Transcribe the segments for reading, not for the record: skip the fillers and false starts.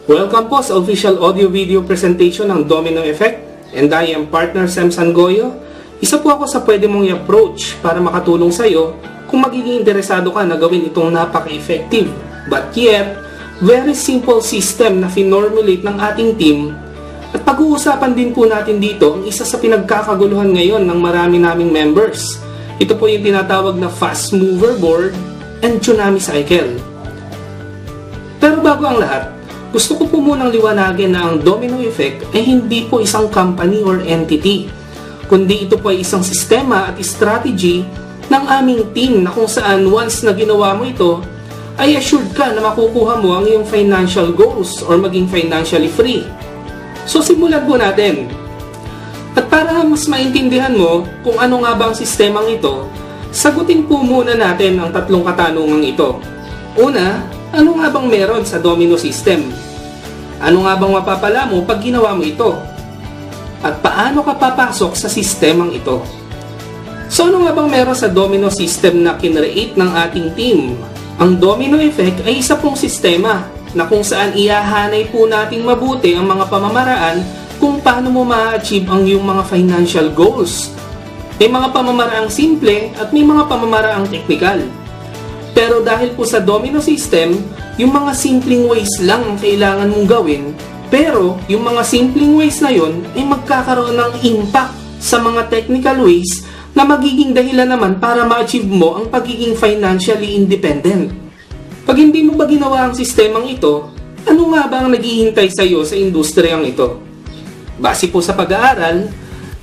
Welcome po sa official audio-video presentation ng Domino Effect, and I am partner Sam Sangoyo. Isa po ako sa pwede mong i-approach para makatulong sa iyo kung magiging interesado ka na gawin itong napaka-effective but yet very simple system na finormulate ng ating team. At pag-uusapan din po natin dito ang isa sa pinagkakaguluhan ngayon ng marami naming members. Ito po yung tinatawag na Fast Mover Board and Tsunami Cycle. Pero bago ang lahat, gusto ko po munang liwanagin na ang domino effect ay hindi po isang company or entity, kundi ito po ay isang sistema at strategy ng aming team na kung saan once na ginawa mo ito, ay assured ka na makukuha mo ang iyong financial goals or maging financially free. So simulan po natin. At para mas maintindihan mo kung ano nga ba ang sistemang ito, sagutin po muna natin ang tatlong katanungang ito. Una, ano nga bang meron sa domino system? Ano nga bang mapapala mo pag ginawa mo ito? At paano ka papasok sa sistemang ito? So ano nga bang meron sa domino system na kinreate ng ating team? Ang domino effect ay isa pong sistema na kung saan ihahanay po nating mabuti ang mga pamamaraan kung paano mo ma-achieve ang iyong mga financial goals. May mga pamamaraang simple at may mga pamamaraang technical. Pero dahil po sa domino system, yung mga simpleng ways lang ang kailangan mong gawin, pero yung mga simpleng ways na yon ay magkakaroon ng impact sa mga technical ways na magiging dahilan naman para ma-achieve mo ang pagiging financially independent. Pag hindi mo ba ginawa ang sistemang ito, ano nga ba ang naghihintay sa iyo sa industriyang ito? Base po sa pag-aaral,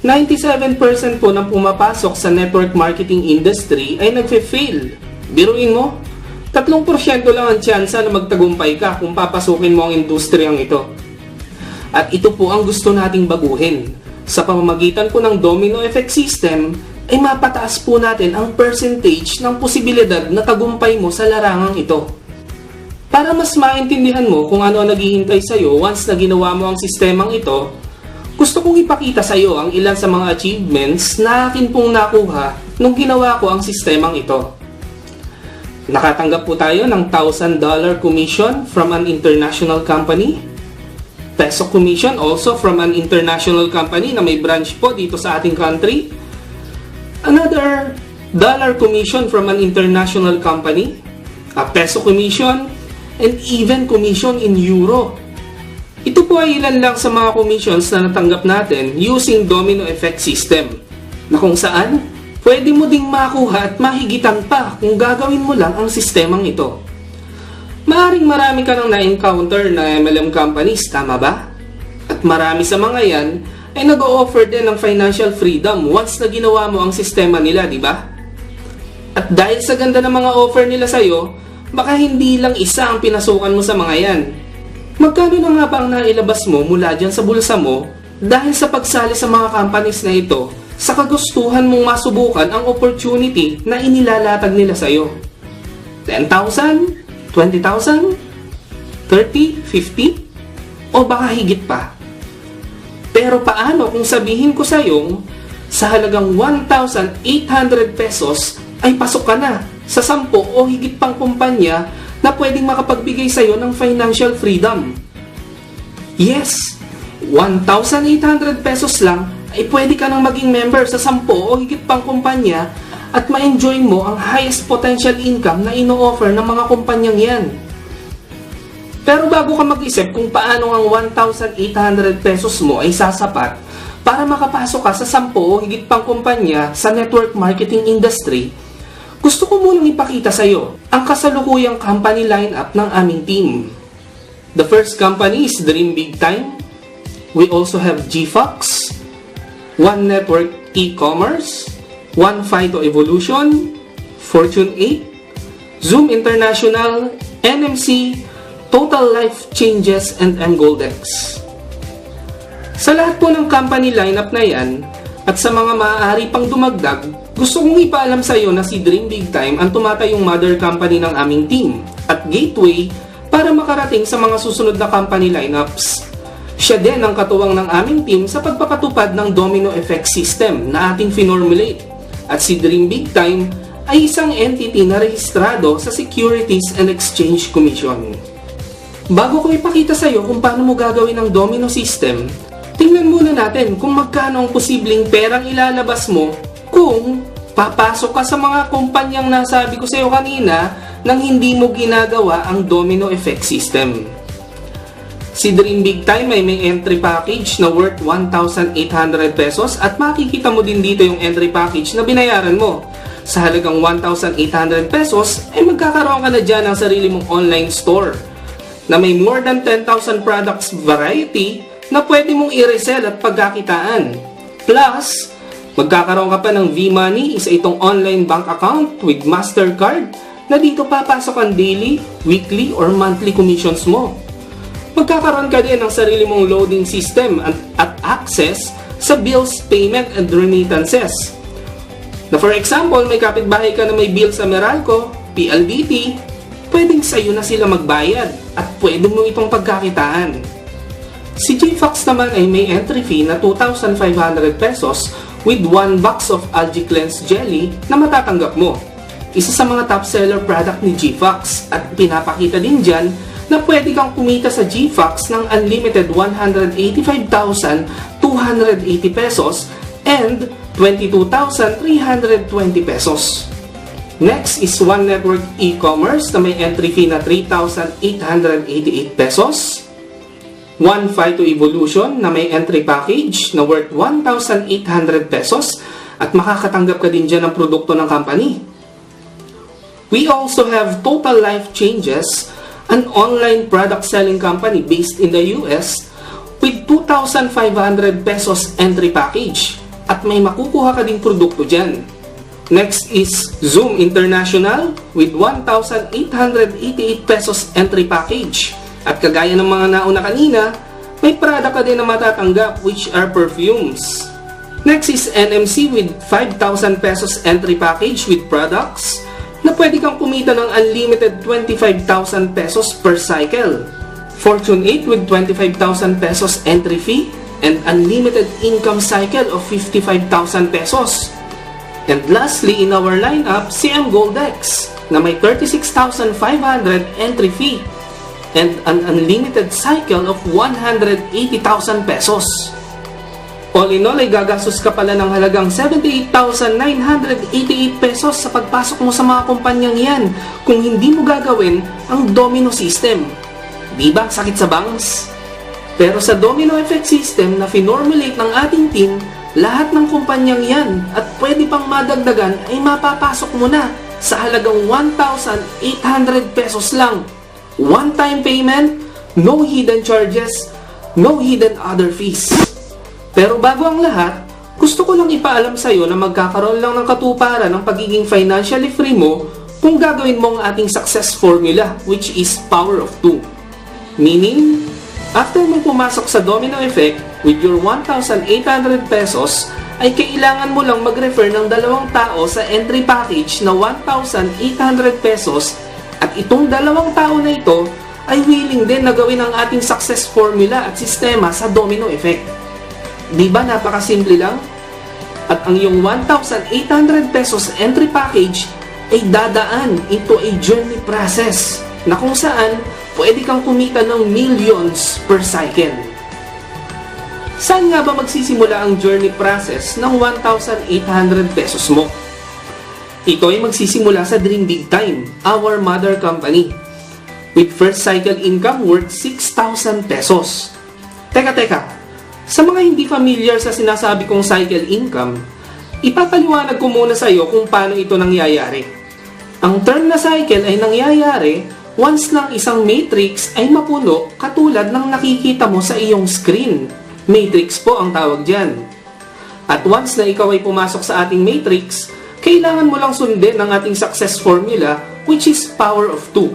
97% po ng pumapasok sa network marketing industry ay nagfe-fail. Biruin mo, 3% lang ang tsansa na magtagumpay ka kung papasukin mo ang industriyang ito. At ito po ang gusto nating baguhin. Sa pamamagitan po ng domino effect system, ay mapataas po natin ang percentage ng posibilidad na tagumpay mo sa larangang ito. Para mas maintindihan mo kung ano ang naghihintay sa iyo once na ginawa mo ang sistemang ito, gusto kong ipakita sa iyo ang ilan sa mga achievements na akin pong nakuha nung ginawa ko ang sistemang ito. Nakatanggap po tayo ng $1,000 commission from an international company. Peso commission also from an international company na may branch po dito sa ating country. Another dollar commission from an international company. A peso commission and even commission in euro. Ito po ay ilan lang sa mga commissions na natanggap natin using domino effect system, na kung saan pwede mo ding makuha at mahigitan pa kung gagawin mo lang ang sistemang ito. Maaring marami ka nang na-encounter na MLM companies, tama ba? At marami sa mga yan ay nag-o-offer din ng financial freedom once na ginawa mo ang sistema nila, di ba? At dahil sa ganda ng mga offer nila sa'yo, baka hindi lang isa ang pinasukan mo sa mga yan. Magkano na nga ba ang nailabas mo mula dyan sa bulsa mo dahil sa pagsali sa mga companies na ito sa kagustuhan mong masubukan ang opportunity na inilalatag nila sa iyo? 10,000? 20,000? 30? 50? O baka higit pa? Pero paano kung sabihin ko sa iyo, sa halagang 1,800 pesos ay pasok ka na sa 10 o higit pang kumpanya na pwedeng makapagbigay sa iyo ng financial freedom? Yes, 1,800 pesos lang ay pwede ka nang maging member sa 10 o higit pang kumpanya at ma-enjoy mo ang highest potential income na ino-offer ng mga kumpanyang yan. Pero bago ka mag-isip kung paano ang 1,800 pesos mo ay sasapat para makapasok ka sa 10 o higit pang kumpanya sa network marketing industry, gusto ko munang ipakita sa iyo ang kasalukuyang company lineup ng aming team. The first company is Dream Big Time. We also have GFox, One Network E-Commerce, One Phyto Evolution, Fortune 8, Zoom International, NMC, Total Life Changes, and MGoldex. Sa lahat po ng company lineup na yan, at sa mga maaari pang dumagdag, gusto kong ipaalam sa iyo na si Dream Big Time ang tumatayong mother company ng aming team at gateway para makarating sa mga susunod na company lineups. Siya din ang katuwang ng aming team sa pagpapatupad ng domino effect system na ating finormulate. At si Dream Big Time ay isang entity na rehistrado sa Securities and Exchange Commission. Bago ko ipakita sa iyo kung paano mo gagawin ang domino system, tingnan muna natin kung magkano ang posibleng perang ilalabas mo kung papasok ka sa mga kumpanyang nasabi ko sa iyo kanina nang hindi mo ginagawa ang domino effect system. Si Dream Big Time ay may entry package na worth 1,800 pesos at makikita mo din dito yung entry package na binayaran mo. Sa halagang 1,800 pesos ay magkakaroon ka na dyan ng sarili mong online store na may more than 10,000 products variety na pwede mong i-resell at pagkakitaan. Plus, magkakaroon ka pa ng V-Money, isa itong online bank account with Mastercard na dito papasok ang daily, weekly, or monthly commissions mo. Magkakaroon ka din ng sarili mong loading system at access sa bills, payment, and remittances. Na for example, may kapitbahay ka na may bill sa Meralco, PLDT, pwedeng sa'yo na sila magbayad at pwede mo itong pagkakitaan. Si GFox naman ay may entry fee na 2,500 pesos with 1 box of Algae Cleanse Jelly na matatanggap mo. Isa sa mga top seller product ni GFox at pinapakita din dyan na pwede kang kumita sa GFox ng unlimited 185,280 pesos and 22,320 pesos. Next is One Network E-Commerce na may entry fee na 3,888 pesos. One Phyto Evolution na may entry package na worth 1,800 pesos at makakatanggap ka din dyan ng produkto ng company. We also have Total Life Changes, an online product selling company based in the US with 2,500 pesos entry package at may makukuha ka ding produkto dyan. Next is Zoom International with 1,888 pesos entry package. At kagaya ng mga nauna kanina, may product ka din na matatanggap which are perfumes. Next is NMC with 5,000 pesos entry package with products na pwede kang kumita ng unlimited 25,000 pesos per cycle. Fortune 8 with 25,000 pesos entry fee and unlimited income cycle of 55,000 pesos. And lastly, in our lineup, CM Goldex na may 36,500 entry fee and an unlimited cycle of 180,000 pesos. All in all, ay gagastos ka pala ng halagang 78,988 pesos sa pagpasok mo sa mga kumpanyang yan kung hindi mo gagawin ang domino system. Di ba sakit sa bangs? Pero sa domino effect system na finormulate ng ating team, lahat ng kumpanyang yan at pwede pang madagdagan ay mapapasok mo na sa halagang 1,800 pesos lang. One-time payment, no hidden charges, no hidden other fees. Pero bago ang lahat, gusto ko lang ipaalam sa iyo na magkakaroon lang ng katuparan ng pagiging financially free mo kung gagawin mo ang ating success formula, which is power of 2. Meaning, after mo pumasok sa domino effect with your 1,800 pesos, ay kailangan mo lang mag-refer ng 2 tao sa entry package na 1,800 pesos at itong 2 tao na ito ay willing din na gawin ang ating success formula at sistema sa domino effect. Di ba napakasimple lang? At ang iyong 1,800 pesos entry package ay dadaan into a journey process na kung saan pwede kang kumita ng millions per cycle. Saan nga ba magsisimula ang journey process ng 1,800 pesos mo? Ito ay magsisimula sa Dream Big Time, our mother company, with first cycle income worth 6,000 pesos. Teka, sa mga hindi familiar sa sinasabi kong cycle income, ipapaliwanag ko muna sa iyo kung paano ito nangyayari. Ang term na cycle ay nangyayari once lang isang matrix ay mapuno katulad ng nakikita mo sa iyong screen. Matrix po ang tawag dyan. At once na ikaw ay pumasok sa ating matrix, kailangan mo lang sundin ang ating success formula which is power of 2.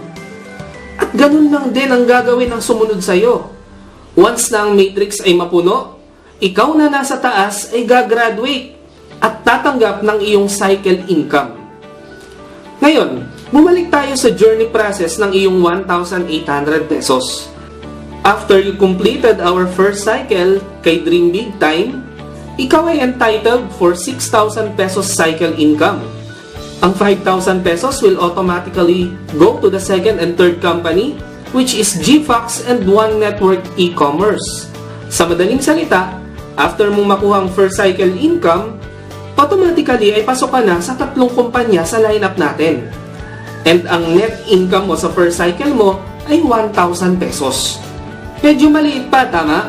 At ganun lang din ang gagawin ng sumunod sa iyo. Once na ang matrix ay mapuno, ikaw na nasa taas ay gagraduate at tatanggap ng iyong cycle income. Ngayon, bumalik tayo sa journey process ng iyong 1,800 pesos. After you completed our first cycle kay Dream Big Time, ikaw ay entitled for 6,000 pesos cycle income. Ang 5,000 pesos will automatically go to the second and third company which is GFox and One Network e-commerce. Sa madaling salita, after mong makuha ang first cycle income, automatically ay pasok ka na sa 3 kumpanya sa lineup natin. And ang net income mo sa first cycle mo ay 1,000 pesos. Medyo maliit pa, tama?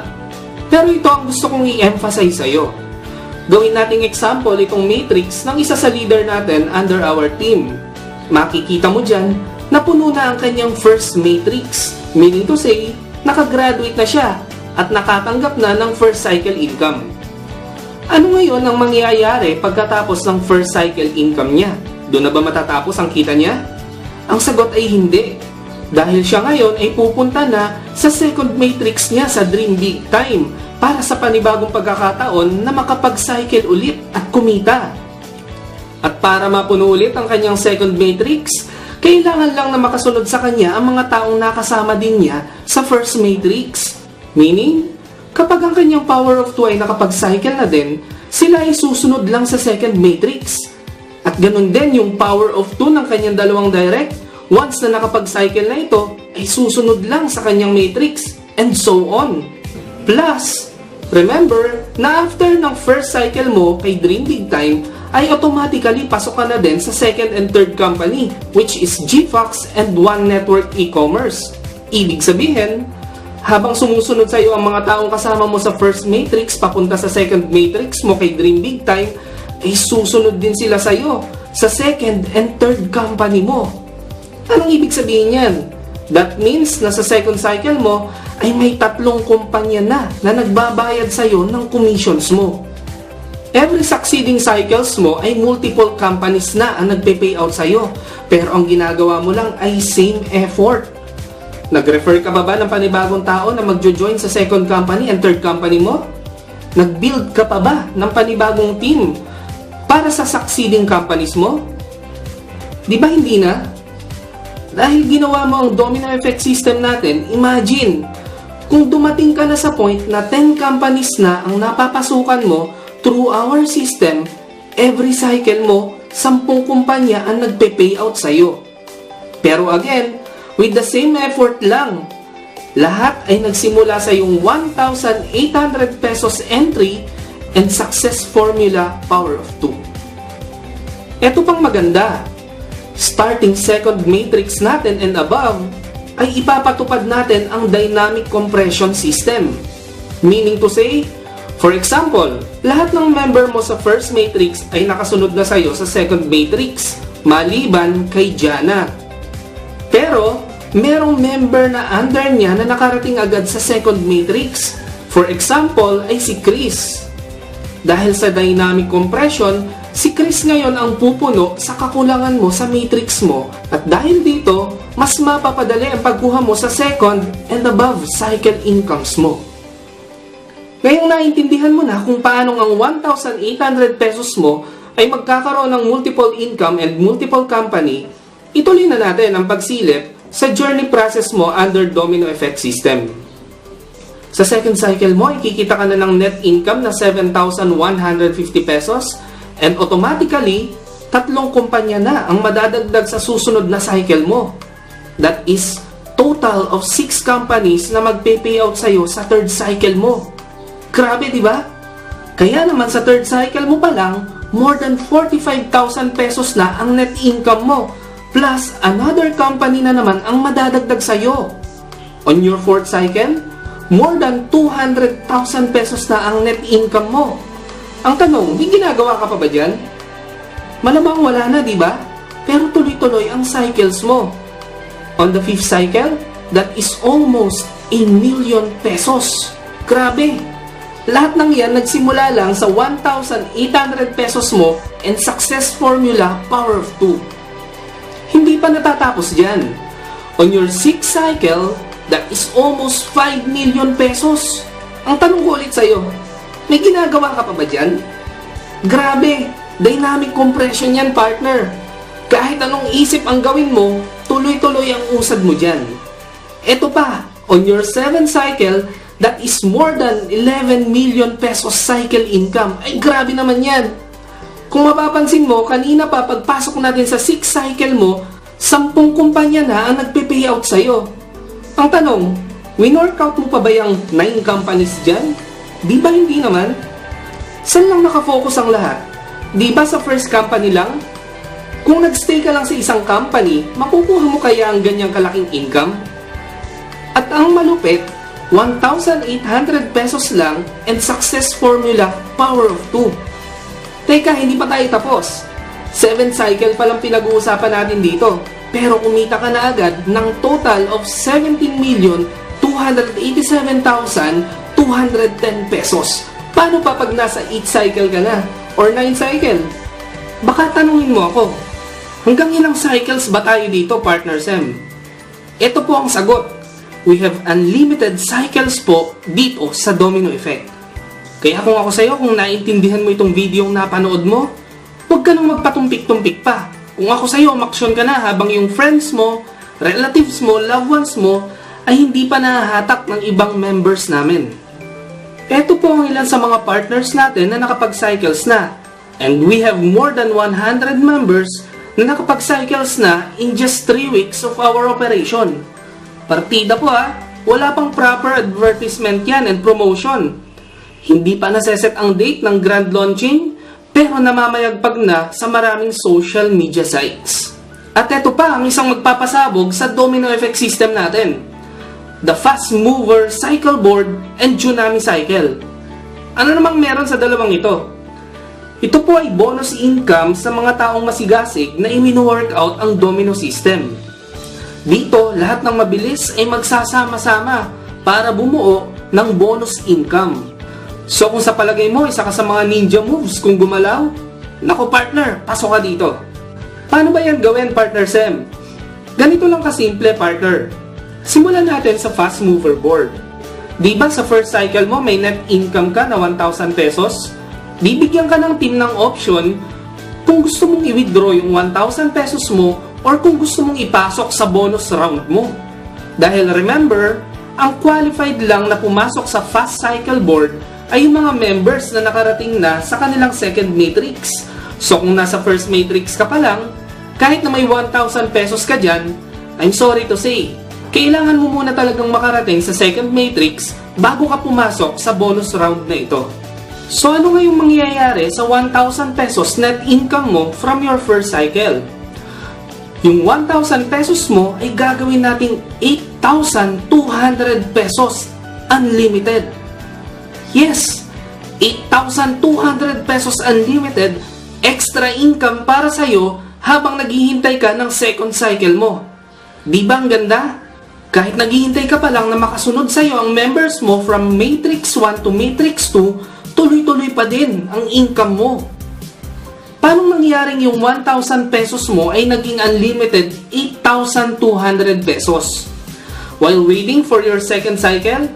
Pero ito ang gusto kong i-emphasize sa'yo. Gawin nating example itong matrix ng isa sa leader natin under our team. Makikita mo dyan na puno na ang kanyang first matrix, meaning to say, nakagraduate na siya at nakatanggap na ng first cycle income. Ano ngayon ang mangyayari pagkatapos ng first cycle income niya? Doon na ba matatapos ang kita niya? Ang sagot ay hindi. Dahil siya ngayon ay pupunta na sa second matrix niya sa Dream Big Time para sa panibagong pagkakataon na makapag-cycle ulit at kumita. At para mapuno ulit ang kanyang second matrix, kailangan lang na makasunod sa kanya ang mga taong nakasama din niya sa first matrix. Meaning, kapag ang kanyang power of 2 ay nakapag-cycle na din, sila ay susunod lang sa second matrix. At ganun din yung power of 2 ng kanyang dalawang direct, once na nakapag-cycle na ito, ay susunod lang sa kanyang matrix, and so on. Plus, remember na after ng first cycle mo kay Dream Big Time, ay automatically pasok ka na din sa second and third company, which is GFox and One Network e-commerce. Ibig sabihin, habang sumusunod sa iyo ang mga taong kasama mo sa first matrix papunta sa second matrix mo kay Dream Big Time, ay susunod din sila sa iyo sa second and third company mo. Anong ibig sabihin yan? That means na sa second cycle mo ay may 3 kumpanya na nagbabayad sa iyo ng commissions mo. Every succeeding cycles mo ay multiple companies na ang nagpe-payout sa iyo, pero ang ginagawa mo lang ay same effort. Nag-refer ka ba ng panibagong tao na magjo-join sa second company and third company mo? Nag-build ka pa ba ng panibagong team para sa succeeding companies mo? Di ba hindi na? Dahil ginawa mo ang domino effect system natin, imagine, kung dumating ka na sa point na 10 companies na ang napapasukan mo through our system, every cycle mo, 10 kumpanya ang nagpe-payout sa'yo. Pero again, with the same effort lang, lahat ay nagsimula sa yung 1,800 pesos entry and success formula power of 2. Ito pang maganda. Starting second matrix natin and above, ay ipapatupad natin ang dynamic compression system. Meaning to say, for example, lahat ng member mo sa first matrix ay nakasunod na sa'yo sa second matrix, maliban kay Jana. Pero, merong member na under niya na nakarating agad sa second matrix. For example, ay si Chris. Dahil sa dynamic compression, si Chris ngayon ang pupuno sa kakulangan mo sa matrix mo, at dahil dito, mas mapapadali ang pagkuha mo sa second and above cycle incomes mo. Ngayong naintindihan mo na kung paano ang 1,800 pesos mo ay magkakaroon ng multiple income and multiple company, ituloy na natin ang pagsilip sa journey process mo under domino effect system. Sa second cycle mo, ikikita ka na ng net income na 7,150 pesos and automatically, 3 kumpanya na ang madadagdag sa susunod na cycle mo. That is, total of 6 companies na magpe-payout sa'yo sa third cycle mo. Grabe, di ba? Kaya naman sa third cycle mo pa lang, more than 45,000 pesos na ang net income mo. Plus, another company na naman ang madadagdag sa'yo. On your fourth cycle, more than 200,000 pesos na ang net income mo. Ang tanong, may ginagawa ka pa ba dyan? Malamang wala na, di ba? Pero tuloy-tuloy ang cycles mo. On the fifth cycle, that is almost 1,000,000 pesos. Grabe! Lahat ng yan nagsimula lang sa 1,800 pesos mo and success formula power of 2. Hindi pa natatapos dyan. On your sixth cycle, that is almost 5 million pesos. Ang tanong ko ulit sa'yo, may ginagawa ka pa ba dyan? Grabe, dynamic compression yan, partner. Kahit anong isip ang gawin mo, tuloy-tuloy ang usad mo dyan. Eto pa, on your seventh cycle, that is more than 11 million pesos cycle income. Ay, grabe naman yan. Kung mapapansin mo, kanina pa pagpasok natin sa 6th cycle mo, 10 kumpanya na ang nagpe-payout sa'yo. Ang tanong, win-workout mo pa ba yung 9 companies dyan? Di ba hindi naman? Saan lang nakafocus ang lahat? Di ba sa first company lang? Kung nagstay ka lang sa isang company, makukuha mo kaya ang ganyang kalaking income? At ang malupit, 1,800 pesos lang and success formula power of 2. Teka, hindi pa tayo tapos. 7 cycle pa lang pinag-uusapan natin dito. Pero kumita ka na agad ng total of 17,287,210 pesos. Paano pa pag nasa 8 cycle ka na? Or 9 cycle? Baka tanungin mo ako, hanggang ilang cycles ba tayo dito, Partner Sem? Ito po ang sagot. We have unlimited cycles po dito sa Domino Effect. Kaya kung ako sa'yo, kung naintindihan mo itong video yung napanood mo, huwag ka nang magpatumpik-tumpik pa. Kung ako sa'yo, umaksyon ka na habang yung friends mo, relatives mo, loved ones mo, ay hindi pa nahahatak ng ibang members namin. Ito po ang ilan sa mga partners natin na nakapag-cycles na. And we have more than 100 members na nakapag-cycles na in just 3 weeks of our operation. Partida po wala pang proper advertisement yan and promotion. Hindi pa naseset ang date ng grand launching, pero namamayagpag na sa maraming social media sites. At ito pa ang isang magpapasabog sa domino effect system natin. The Fast Mover Cycle Board and Tsunami Cycle. Ano namang meron sa dalawang ito? Ito po ay bonus income sa mga taong masigasig na i-workout ang domino system. Dito, lahat ng mabilis ay magsasama-sama para bumuo ng bonus income. So kung sa palagay mo, isa ka sa mga ninja moves kung gumalaw, naku partner, pasok ka dito. Paano ba yan gawin, Partner Sem? Ganito lang kasimple, partner. Simulan natin sa Fast Mover Board. Diba sa first cycle mo may net income ka na 1,000 pesos? Bibigyan ka ng team ng option kung gusto mong i-withdraw yung 1,000 pesos mo or kung gusto mong ipasok sa bonus round mo. Dahil remember, ang qualified lang na pumasok sa Fast Cycle Board ay yung mga members na nakarating na sa kanilang second matrix. So kung nasa first matrix ka pa lang, kahit na may 1,000 pesos ka dyan, I'm sorry to say, kailangan mo muna talagang makarating sa second matrix bago ka pumasok sa bonus round na ito. So ano nga yung mangyayari sa 1,000 pesos net income mo from your first cycle? Yung 1,000 pesos mo ay gagawin nating 8,200 pesos unlimited. Yes, 8,200 pesos unlimited extra income para sa'yo habang naghihintay ka ng second cycle mo. Di ba ang ganda? Kahit naghihintay ka pa lang na makasunod sa'yo ang members mo from Matrix 1 to Matrix 2, tuloy-tuloy pa din ang income mo. Paano nangyaring yung 1,000 pesos mo ay naging unlimited 8,200 pesos? While waiting for your second cycle,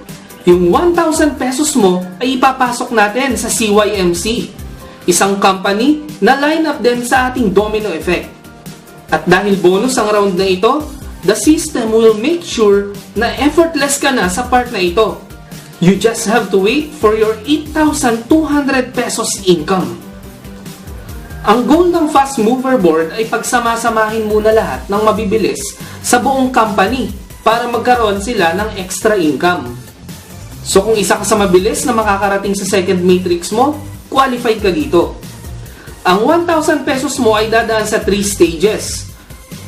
yung 1,000 pesos mo ay ipapasok natin sa CYMC, isang company na line up din sa ating domino effect. At dahil bonus ang round na ito, the system will make sure na effortless ka na sa part na ito. You just have to wait for your 8,200 pesos income. Ang goal ng Fast Mover Board ay pagsama-samahin muna lahat ng mabibilis sa buong company para magkaroon sila ng extra income. So kung isa ka sa mabilis na makakarating sa second matrix mo, qualified ka dito. Ang 1,000 pesos mo ay dadaan sa 3 stages.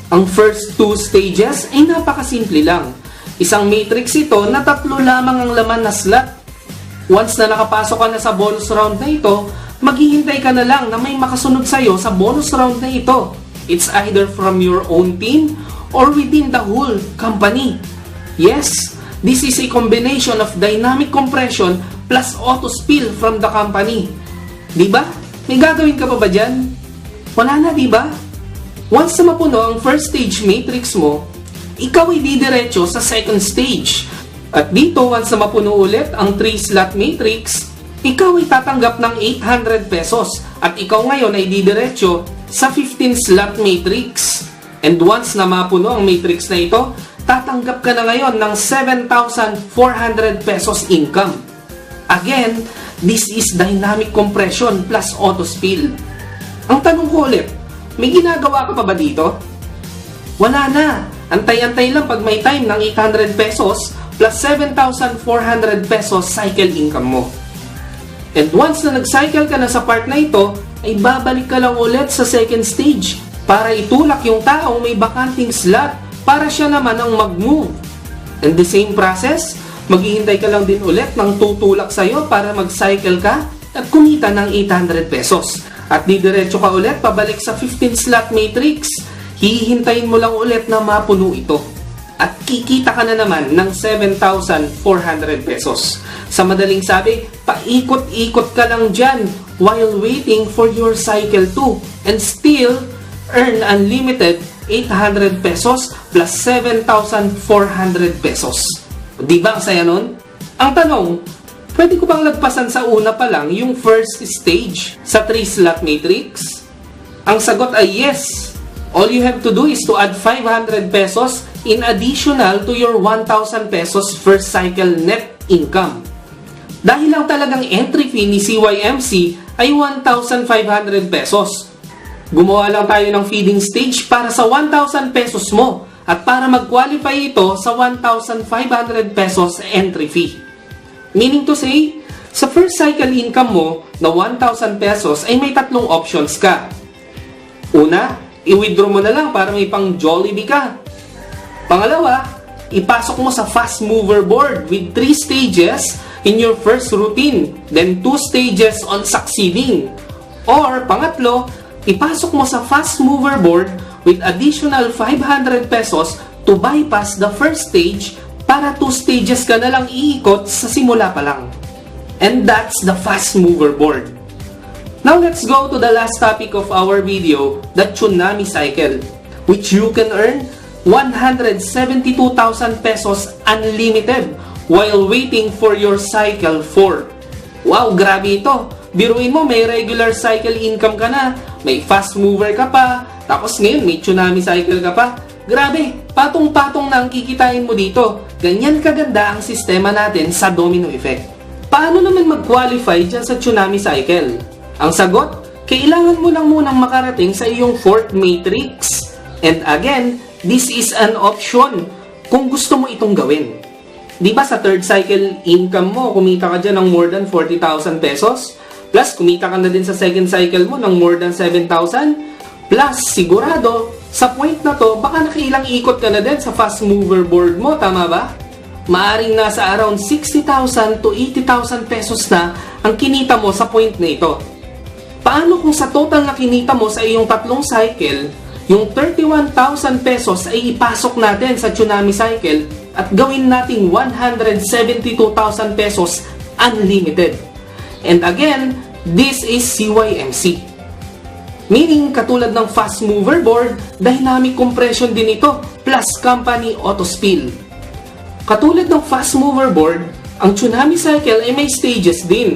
Ang first 2 stages ay napakasimple lang. Isang matrix ito na 3 lamang ang laman na slot. Once na nakapasok ka na sa bonus round na ito, maghihintay ka na lang na may makasunod sa'yo sa bonus round na ito. It's either from your own team or within the whole company. Yes, this is a combination of dynamic compression plus auto spill from the company. Diba? May gagawin ka pa ba dyan? Wala na, diba? Once na mapuno ang first stage matrix mo, ikaw ay didiretso sa second stage. At dito, once na mapuno ulit ang 3-slot matrix, ikaw ay tatanggap ng 800 pesos. At ikaw ngayon ay didiretso sa 15-slot matrix. And once na mapuno ang matrix na ito, tatanggap ka na ngayon ng 7,400 pesos income. Again, this is dynamic compression plus auto spill. Ang tanong ko ulit, may ginagawa ka pa ba dito? Wala na. Antay-antay lang pag may time ng 800 pesos plus 7,400 pesos cycle income mo. And once na nag-cycle ka na sa part na ito, ay babalik ka lang ulit sa second stage para itulak yung taong may bakanting slot para siya naman ang mag-move. And the same process, maghihintay ka lang din ulit ng tutulak sa'yo para mag-cycle ka at kumita ng 800 pesos. At didiretso ka ulit pabalik sa 15 slot matrix. Hihintayin mo lang ulit na mapuno ito. At kikita ka na naman ng 7,400 pesos. Sa madaling sabi, paikot-ikot ka lang dyan while waiting for your cycle 2 and still earn unlimited 800 pesos plus 7,400 pesos. Di ba ang saya nun? Ang tanong, pwede ko bang lagpasan sa una pa lang yung first stage sa 3 slot matrix? Ang sagot ay yes. All you have to do is to add 500 pesos in additional to your 1,000 pesos first cycle net income. Dahil lang talagang entry fee ni CYMC ay 1,500 pesos. Gumawa lang tayo ng feeding stage para sa 1,000 pesos mo at para mag-qualify ito sa 1,500 pesos entry fee. Meaning to say, sa first cycle income mo na 1,000 pesos ay may tatlong options ka. Una, i-withdraw mo na lang para may pang Jollibee ka. Pangalawa, ipasok mo sa fast mover board with 3 stages in your first routine, then 2 stages on succeeding. Or pangatlo, ipasok mo sa fast mover board with additional 500 pesos to bypass the first stage para 2 stages ka na lang iikot sa simula pa lang. And that's the fast mover board. Now let's go to the last topic of our video, the Tsunami Cycle, which you can earn 172,000 pesos unlimited while waiting for your cycle 4. Wow, grabe ito! Biruin mo, may regular cycle income ka na, may fast mover ka pa, tapos ngayon may Tsunami Cycle ka pa. Grabe, patong-patong na ang kikitain mo dito. Ganyan kaganda ang sistema natin sa domino effect. Paano naman mag-qualify dyan sa Tsunami Cycle? Ang sagot, kailangan mo lang munang makarating sa iyong 4th matrix. And again, this is an option kung gusto mo itong gawin. Di ba sa 3rd cycle income mo, kumita ka dyan ng more than 40,000 pesos? Plus, kumita ka na din sa 2nd cycle mo ng more than 7,000? Plus, sigurado, sa point na to, baka nakailang ikot ka na din sa fast mover board mo, tama ba? Maaring nasa around 60,000 to 80,000 pesos na ang kinita mo sa point na ito. Paano kung sa total na kinita mo sa iyong 3 cycle, yung 31,000 pesos ay ipasok natin sa Tsunami Cycle at gawin nating 172,000 pesos unlimited? And again, this is CYMC. Meaning, katulad ng fast mover board, dynamic compression din ito plus company auto spill. Katulad ng fast mover board, ang Tsunami Cycle ay may stages din.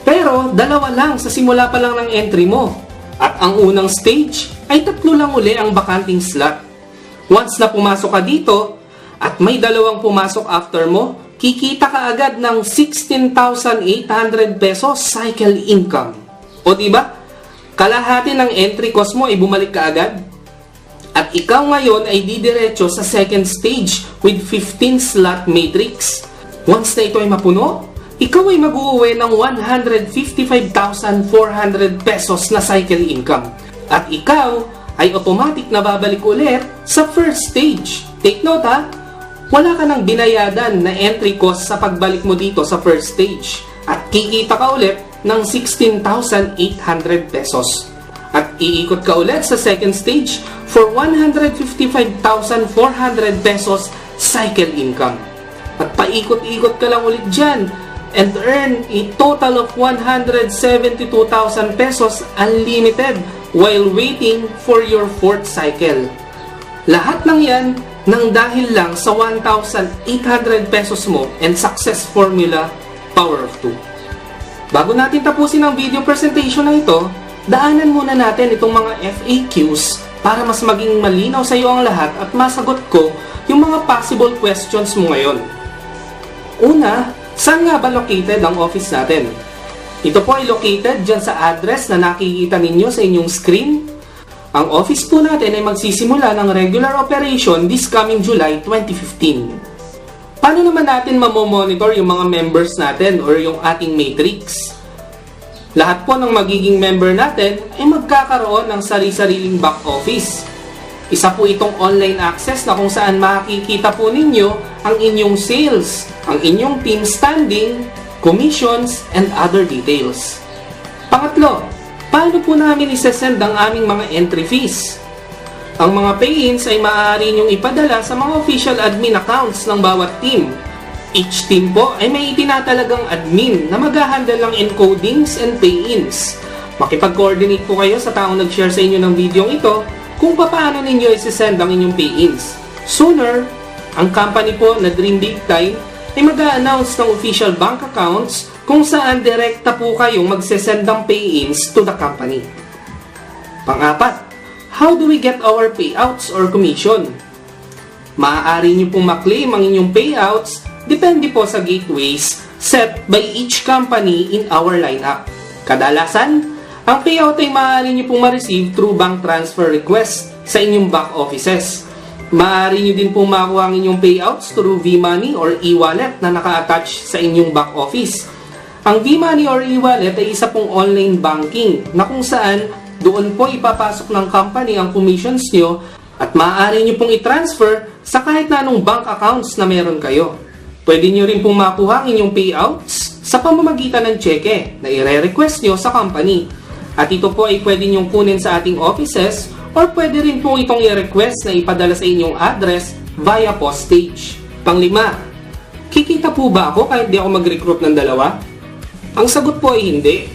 Pero, 2 lang sa simula pa lang ng entry mo. At ang unang stage ay 3 lang uli ang bakanting slot. Once na pumasok ka dito, at may 2 pumasok after mo, kikita ka agad ng 16,800 pesos cycle income. O diba? Kalahati ng entry cost mo ay bumalik ka agad. At ikaw ngayon ay didiretso sa second stage with 15 slot matrix. Once na ito ay mapuno, ikaw ay mag-uuwi ng 155,400 pesos na cycle income. At ikaw ay automatic na babalik ulit sa first stage. Take note ha, wala ka nang binayadan na entry cost sa pagbalik mo dito sa first stage. At kikita ka ulit ng 16,800 pesos. At iikot ka ulit sa second stage for 155,400 pesos cycle income. At paikot-ikot ka lang ulit dyan and earn a total of 172,000 pesos unlimited while waiting for your 4th cycle. Lahat ng yan nang dahil lang sa 1,800 pesos mo and success formula power of 2. Bago natin tapusin ang video presentation na ito, daanan muna natin itong mga FAQs para mas maging malinaw sa iyo ang lahat at masagot ko yung mga possible questions mo ngayon. Una, saan nga ba located ang office natin? Ito po ay located dyan sa address na nakikita ninyo sa inyong screen. Ang office po natin ay magsisimula ng regular operation this coming July 2015. Paano naman natin mamomonitor yung mga members natin or yung ating matrix? Lahat po ng magiging member natin ay magkakaroon ng sari-sariling back office. Isa po itong online access na kung saan makikita po ninyo ang inyong sales, ang inyong team standing, commissions, and other details. Pangatlo, paano po namin isesend ang aming mga entry fees? Ang mga pay-ins ay maaari nyong ipadala sa mga official admin accounts ng bawat team. Each team po ay may itinatalagang admin na mag-handle ng encodings and pay-ins. Makipag-coordinate po kayo sa taong nag-share sa inyo ng video ito kung paano ninyo isesend ang inyong pay-ins. Sooner, ang company po na Dream Big Time ay mag-a-announce ng official bank accounts kung saan direkta po kayong magsesend ng pay-ins to the company. Pang-apat, how do we get our payouts or commission? Maaari nyo pong maklaim ang inyong payouts depende po sa gateways set by each company in our lineup. Kadalasan, ang payout ay maaari nyo pong ma-receive through bank transfer request sa inyong back offices. Maaari nyo din pong makuha ang inyong payouts through V-Money or e-wallet na naka-attach sa inyong back office. Ang V-Money or e-wallet ay isa pong online banking na kung saan doon po ipapasok ng company ang commissions nyo at maaari nyo pong i-transfer sa kahit na anong bank accounts na meron kayo. Pwede nyo rin pong makuha ang inyong payouts sa pamamagitan ng cheque na i-request nyo sa company. At ito po ay pwede nyong kunin sa ating offices or pwede rin po itong i-request na ipadala sa inyong address via postage. Panglima, kikita po ba ako kahit di ako mag-recruit ng dalawa? Ang sagot po ay hindi.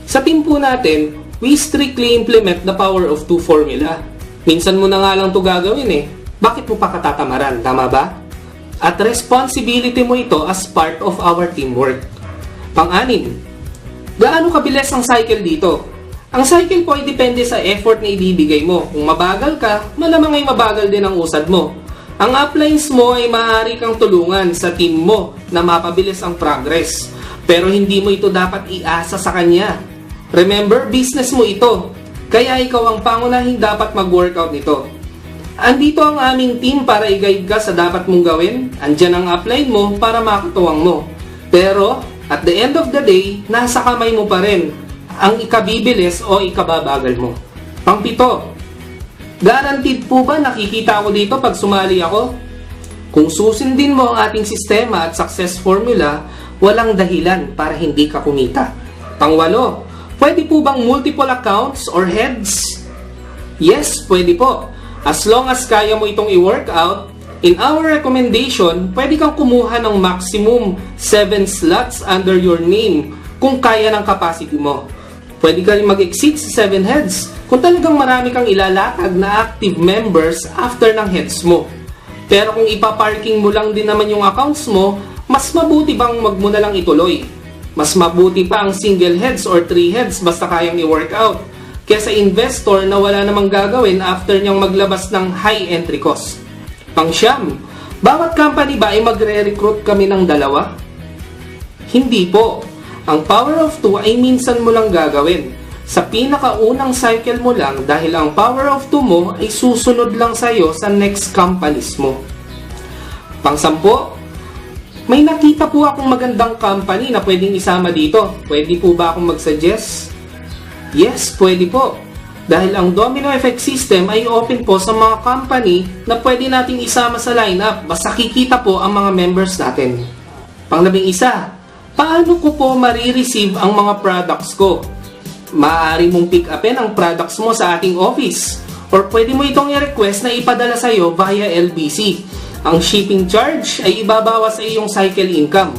Sa team po natin, we strictly implement the power of 2 formula. Minsan mo na nga lang ito gagawin eh. Bakit mo pa katatamaran, tama ba? At responsibility mo ito as part of our teamwork. Pang-anim, gaano kabilis ang cycle dito? Ang cycle po ay depende sa effort na ibibigay mo. Kung mabagal ka, malamang ay mabagal din ang usad mo. Ang uplines mo ay maaari kang tulungan sa team mo na mapabilis ang progress. Pero hindi mo ito dapat iasa sa kanya. Remember, business mo ito. Kaya ikaw ang pangunahing dapat mag-workout nito. Andito ang aming team para i-guide ka sa dapat mong gawin. Andyan ang upline mo para makatuwang mo. Pero, at the end of the day, nasa kamay mo pa rin ang ikabibilis o ikababagal mo. Pang-pito, guaranteed po ba nakikita ako dito pag sumali ako? Kung susundin mo ang ating sistema at success formula, walang dahilan para hindi ka kumita. Pang-walo, pwede po bang multiple accounts or heads? Yes, pwede po. As long as kaya mo itong i-work out, in our recommendation, pwede kang kumuha ng maximum 7 slots under your name kung kaya ng capacity mo. Pwede ka rin mag-exceed sa 7 heads kung talagang marami kang ilalatag na active members after ng heads mo. Pero kung ipaparking mo lang din naman yung accounts mo, mas mabuti bang wag mo na lang ituloy? Mas mabuti pa ang single heads or 3 heads basta kayang i-work out kesa investor na wala namang gagawin after niyang maglabas ng high entry cost. Pang-siyam, bawat company ba ay magre-recruit kami ng dalawa? Hindi po. Ang power of 2 ay minsan mo lang gagawin. Sa pinakaunang cycle mo lang dahil ang power of 2 mo ay susunod lang sa'yo sa next companies mo. Pang-sampo, may nakita po akong magandang company na pwedeng isama dito. Pwede po ba akong mag-suggest? Yes, pwede po. Dahil ang domino effect system ay open po sa mga company na pwede nating isama sa lineup basta kikita po ang mga members natin. Pang-11, paano ko po marireceive ang mga products ko? Maaari mong pick upin ang products mo sa ating office or pwede mo itong i-request na ipadala sa iyo via LBC. Ang shipping charge ay ibabawas sa iyong cycle income.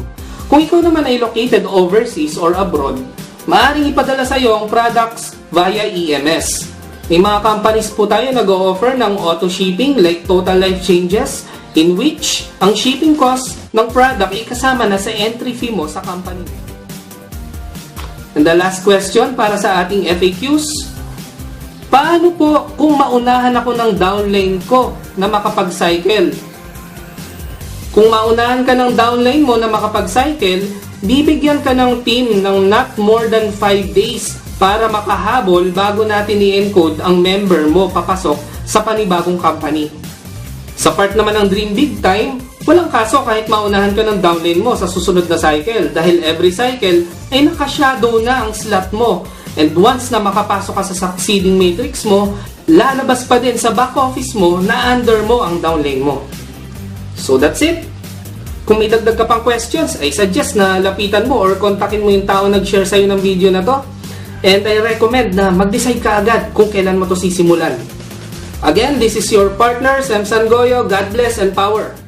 Kung ikaw naman ay located overseas or abroad, maaaring ipadala sa iyo ang products via EMS. May mga companies po tayo nag-o-offer ng auto shipping like Total Life Changes in which ang shipping cost ng product ay kasama na sa entry fee mo sa company. And the last question para sa ating FAQs, paano po kung maunahan ako ng downline ko na makapag-cycle? Kung maunahan ka ng downline mo na makapag-cycle, bibigyan ka ng team ng not more than 5 days para makahabol bago natin i-encode ang member mo papasok sa panibagong company. Sa part naman ng Dream Big Time, walang kaso kahit maunahan ka ng downlane mo sa susunod na cycle dahil every cycle ay naka-shadow na ang slot mo. And once na makapasok ka sa succeeding matrix mo, lalabas pa din sa back office mo na under mo ang downlane mo. So that's it. Kung may dagdag ka pang questions, I suggest na lapitan mo or kontakin mo yung tao nag-share sa'yo ng video na to. And I recommend na mag-decide ka agad kung kailan mo to sisimulan. Again, this is your partner, Sam Sangoyo. God bless and power!